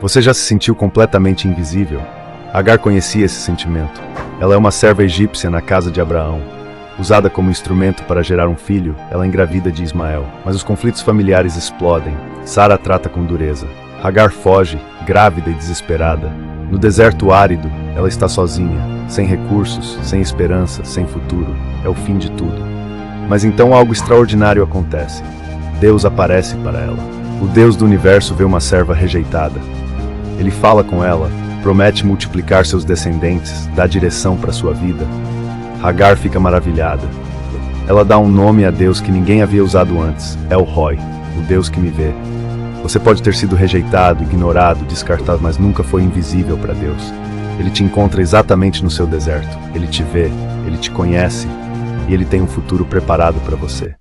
Você já se sentiu completamente invisível? Agar conhecia esse sentimento. Ela é uma serva egípcia na casa de Abraão. Usada como instrumento para gerar um filho, ela engravida de Ismael. Mas os conflitos familiares explodem. Sara trata com dureza. Agar foge, grávida e desesperada. No deserto árido, ela está sozinha, sem recursos, sem esperança, sem futuro. É o fim de tudo. Mas então algo extraordinário acontece. Deus aparece para ela. O Deus do universo vê uma serva rejeitada. Ele fala com ela, promete multiplicar seus descendentes, dá direção para sua vida. Agar fica maravilhada. Ela dá um nome a Deus que ninguém havia usado antes, El Roi, o Deus que me vê. Você pode ter sido rejeitado, ignorado, descartado, mas nunca foi invisível para Deus. Ele te encontra exatamente no seu deserto. Ele te vê, ele te conhece e ele tem um futuro preparado para você.